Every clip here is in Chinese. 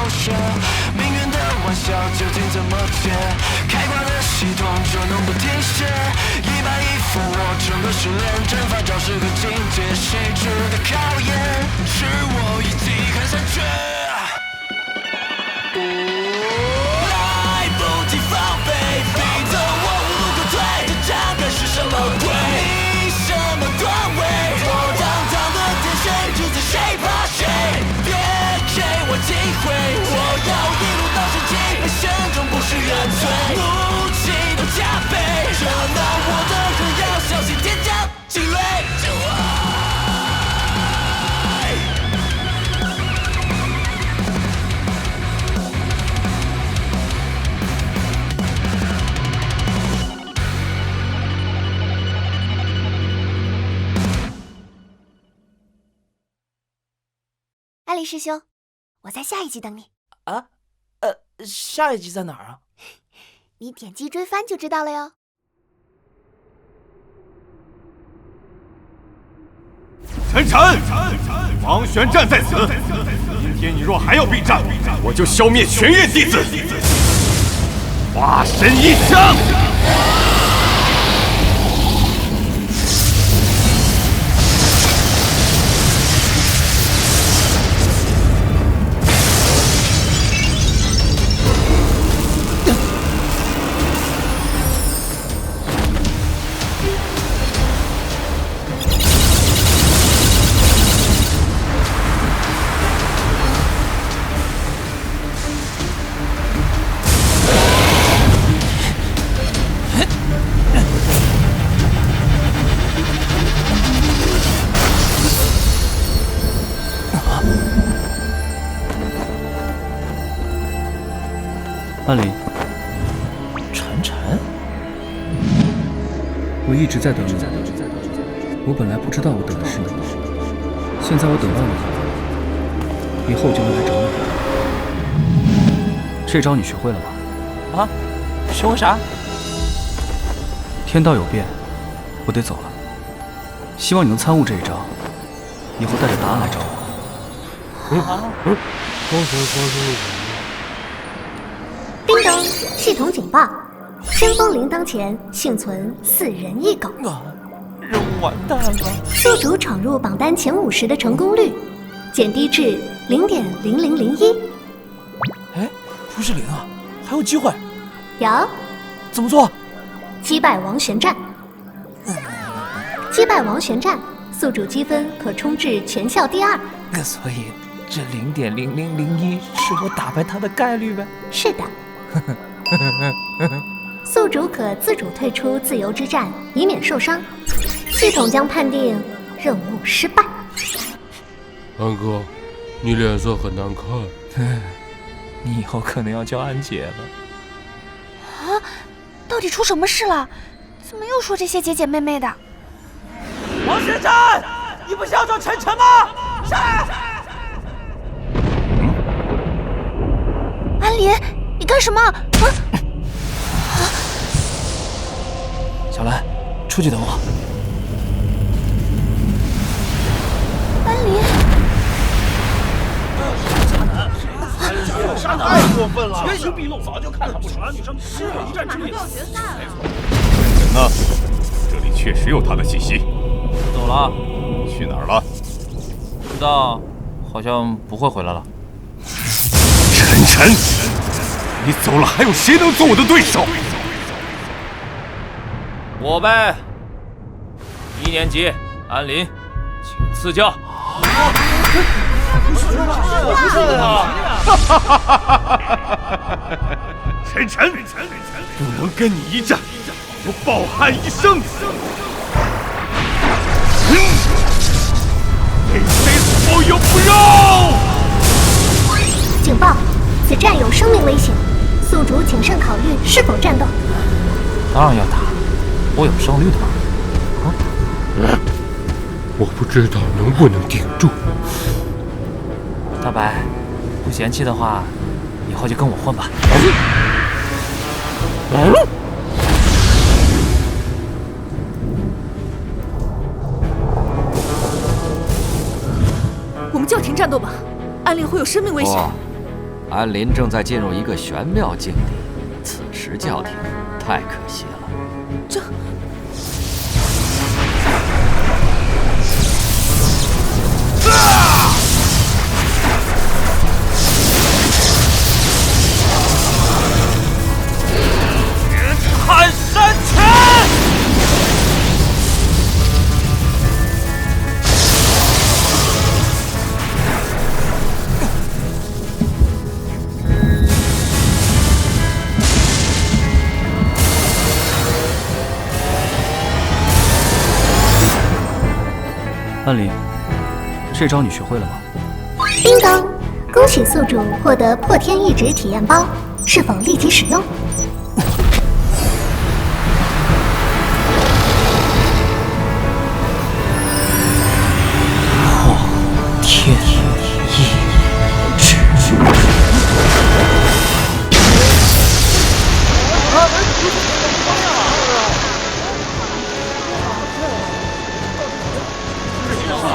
学，命运的玩笑究竟怎么解？开挂的系统就能不停歇？一板一副，我整个失联，阵法招式和境界，谁值得考验？是我一击看下去。来不及防备，逼得我无路可退，这战该是什么鬼？你什么段位？我堂堂的天神，主宰谁怕谁？别给我机会，我要一路到神迹，人生中不是原罪，怒气都加倍，热闹我的歌要小心天降积累。安利师兄，我在下一集等你。啊？下一集在哪儿啊？你点击追番就知道了哟。陈晨，王玄战在此，今天你若还要避战，我就消灭全院弟子。化身一枪。安林，晨晨，我一直在等你。我本来不知道我等的是你，现在我等到你，以后就能来找你。这招你学会了吗？啊？学会啥？天道有变，我得走了。希望你能参悟这一招，以后带着答案来找我。刚才发生了什么？叮咚！系统警报：申风铃当前幸存4人1狗，任务完蛋了。宿主闯入榜单前50的成功率减低至0.0001。哎，不是0啊，还有机会。有，怎么做？击败王玄战。击败王玄战，宿主积分可冲至全校第2。所以这0.0001是我打败他的概率呗？是的。宿主可自主退出自由之战，以免受伤。系统将判定任务失败。安哥，你脸色很难看。你以后可能要叫安姐了。啊！到底出什么事了？怎么又说这些姐姐妹妹的？王玄战，你不是要找晨晨吗？上来！安林，你干什么？小兰，出去等我。安林，太过分了！原形毕露，早就看他不爽。女生是一战之力。人呢？这里确实有他的气息。走了。去哪儿了？不知道，好像不会回来了。晨晨，你走了，还有谁能做我的对手？我呗。1年级，安林，请赐教。晨晨，不能跟你一战，我抱憾一生。给谁死我有不饶！警报！此战有生命危险，宿主谨慎考虑是否战斗。当然要打，我有胜率的嘛。我不知道能不能顶住。大白，不嫌弃的话，以后就跟我混吧。我们就停战斗吧，安林会有生命危险。安林正在进入一个玄妙境地，此时叫停，太可惜了。这。看山拳！安林，这招你学会了吗？叮当，恭喜宿主获得破天一指体验包，是否立即使用？天一指。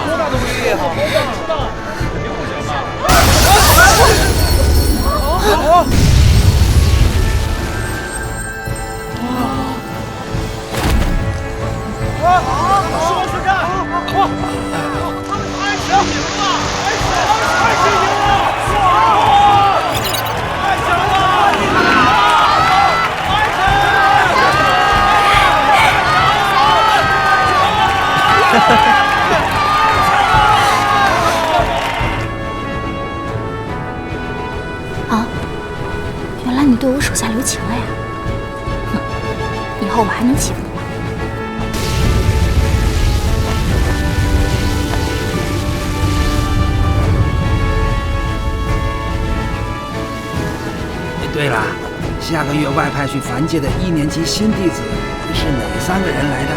多大的威力啊！肯定不行吧？是王学战！太行了！太行了！太强了！啊，原来你对我手下留情了呀！哼，以后我还能欺负你吗？对了，下个月外派去凡界的1年级新弟子是哪3个人来的？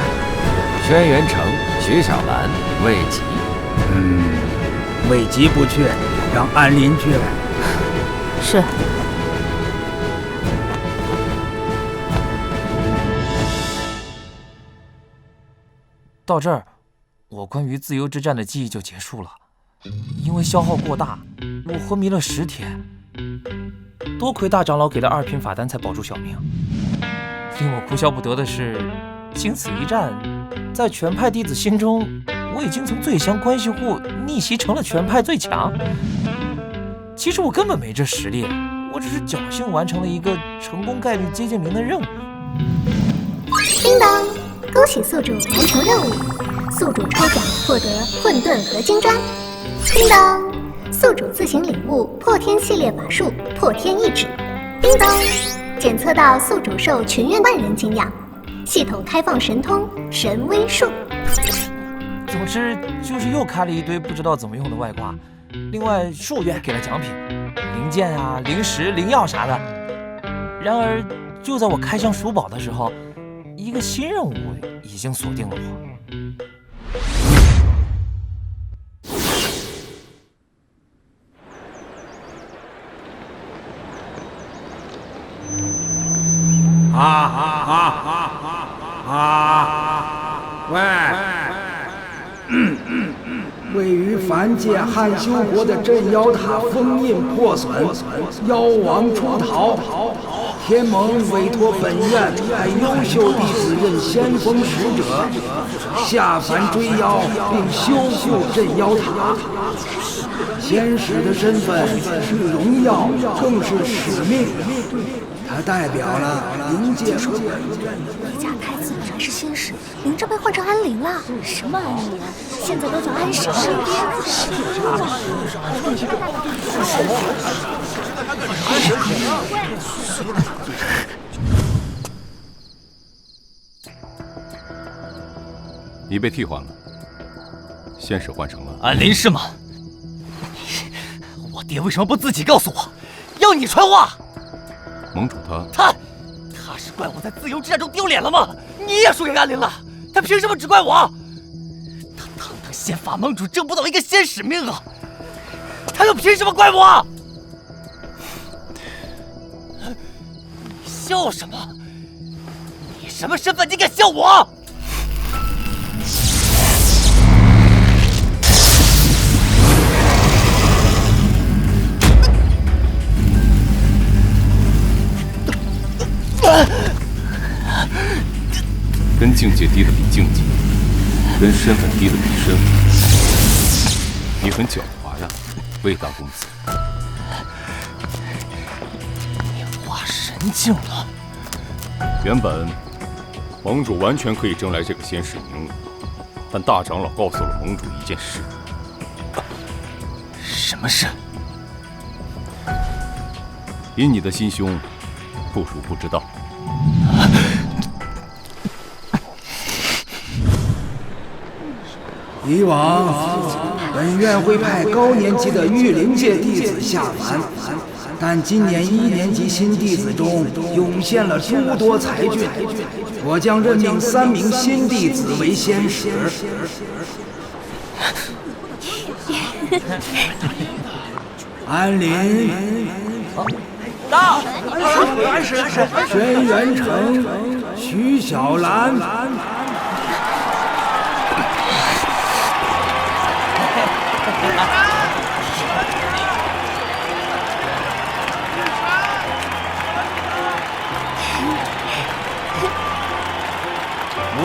轩辕城、徐小兰、魏吉。魏吉不去，让安林去。是。到这儿，我关于自由之战的记忆就结束了。因为消耗过大，我昏迷了10天。多亏大长老给的2品法丹才保住小命。令我哭笑不得的是，经此一战，在全派弟子心中，我已经从最强关系户逆袭成了全派最强。其实我根本没这实力，我只是侥幸完成了一个成功概率接近0的任务。叮当，恭喜宿主完成任务，宿主抽奖获得混沌合金砖。叮当，宿主自行领悟破天系列法术破天一指。叮当，检测到宿主受群院万人敬仰，系统开放神通神威术。总之就是又开了一堆不知道怎么用的外挂。另外术院给了奖品，零件啊、零食、灵药啥的。然而就在我开箱数宝的时候，一个新任务已经锁定了我。喂，位于凡界汉修国的镇妖塔封印破损，妖王出逃。天盟委托本院派优秀弟子任先锋使者，下凡追妖并修复镇妖塔。仙使的身份是荣耀，更是使命。他代表了灵界社会。李家太子原来是仙使，灵正被换成安灵了。什么安灵？现在都叫安使。身边你被替换了，仙使换成了安林是吗？我爹为什么不自己告诉我，要你传话？盟主他是怪我在自由之战中丢脸了吗？你也输给安林了，他凭什么只怪我？他堂堂仙法盟主挣不到一个仙使命啊，他又凭什么怪我？你笑什么？你什么身份？你敢笑我？人境界低的比境界，人身份低的比身份。你很狡猾呀，魏大公子。你发神经了！原本盟主完全可以征来这个仙使名额，但大长老告诉了盟主一件事。什么事？以你的心胸，不如不知道。以往本院会派高年级的御灵界弟子下凡，但今年1年级新弟子中涌现了诸多才俊，我将任命3名新弟子为仙使。安林，到，轩辕城，徐小兰。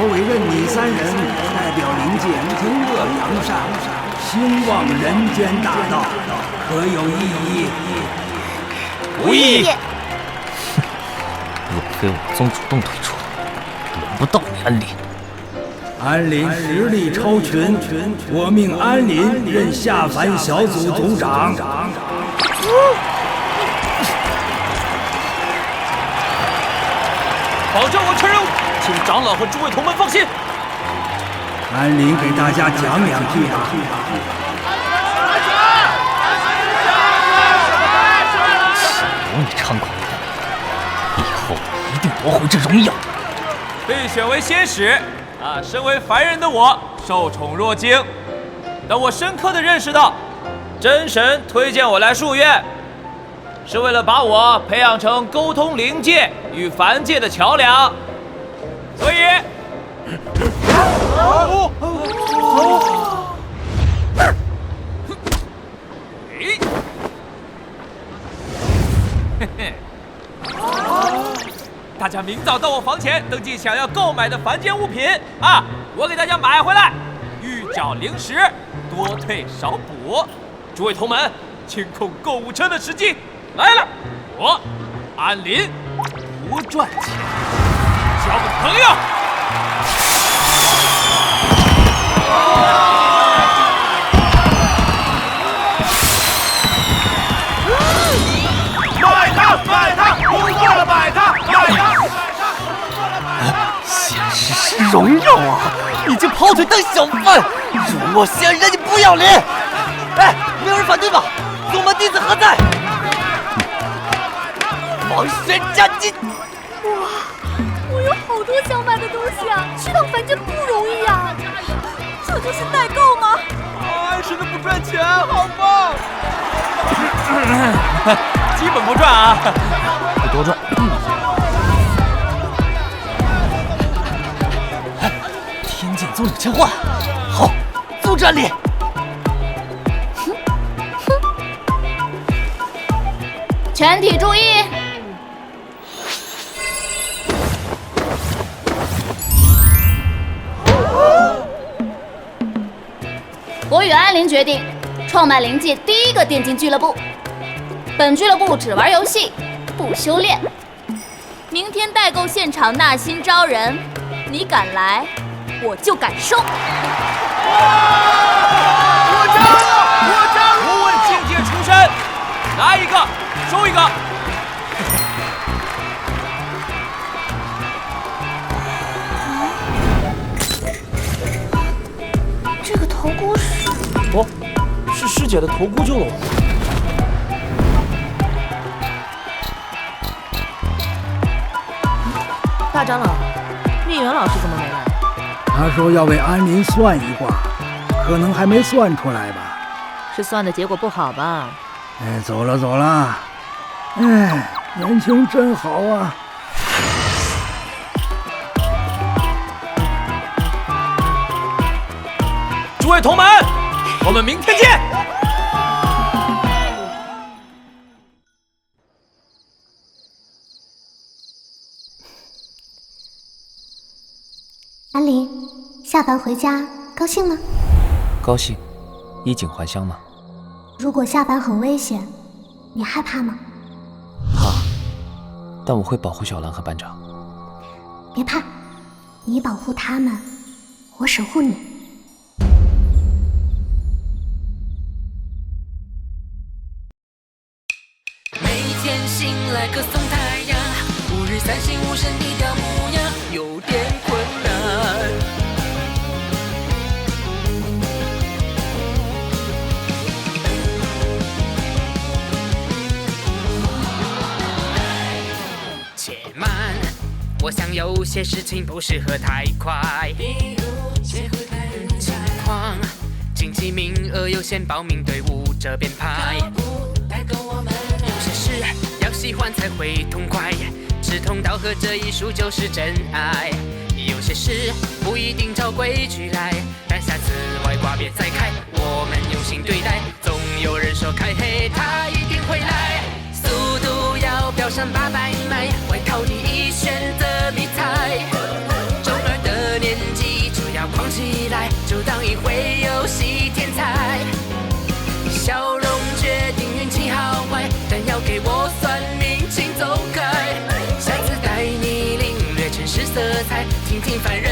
我委任你3人代表灵界诸恶扬善，兴旺人间大道，可有异议？无异议。若非我宗主动退出，轮不到你安林。安林实力超群，我命安林任下凡小组组长。保证我出任务，请长老和诸位同门放心。安林给大家讲2句吧。有你猖狂一点，以后一定夺回这荣耀。被选为仙使身为凡人的我受宠若惊，但我深刻地认识到，真神推荐我来戍院，是为了把我培养成沟通灵界与凡界的桥梁，所以，大家明早到我房前登记想要购买的凡间物品我给大家买回来，预缴零食，多退少补。诸位同门，清空购物车的时机来了，我安林不赚钱，交朋友。买它！不错了，买它！现实是荣耀啊！你就跑腿当小贩，辱没仙人，你不要脸！哎，没有人反对吧？宗门弟子何在？王玄战绩！哇，我有好多想买的东西啊，去趟凡间不容易啊！这就是代购吗？真的不赚钱，好棒！基本不赚不多赚。天剑宗有切换，好，阻止安林。全体注意！我与安林决定，创办灵界第1个电竞俱乐部。本俱乐部只玩游戏，不修炼。明天代购现场纳新招人，你敢来，我就敢收。我加入！不问境界出身，拿一个收一个。这个头箍是……哦，是师姐的头箍就了。大长老，灭元老师怎么没来？他说要为安林算一卦，可能还没算出来吧？是算的结果不好吧？哎，走了。哎，年轻真好啊！诸位同门，我们明天见。下班回家高兴吗？高兴，衣锦还乡嘛。如果下班很危险，你害怕吗？怕，但我会保护小兰和班长。别怕，你保护他们，我守护你。每天醒来歌颂太阳，5日3省吾身低调模样，有点困难。且慢，我想有些事情不适合太快，比如结婚太情况，经济名额有限，报名队伍这边排。有些事要喜欢才会痛快，志同道合这一数就是真爱。有些事不一定照规矩来，但下次外挂别再开，我们用心对待，总有人说开黑他一定会来。速度要飙上800迈，外套第一选择迷彩。中二的年纪就要狂起来，就当一回游戏天才。笑容决定运气好坏，但要给我算命请走开。下次带你领略城市色彩，听听凡人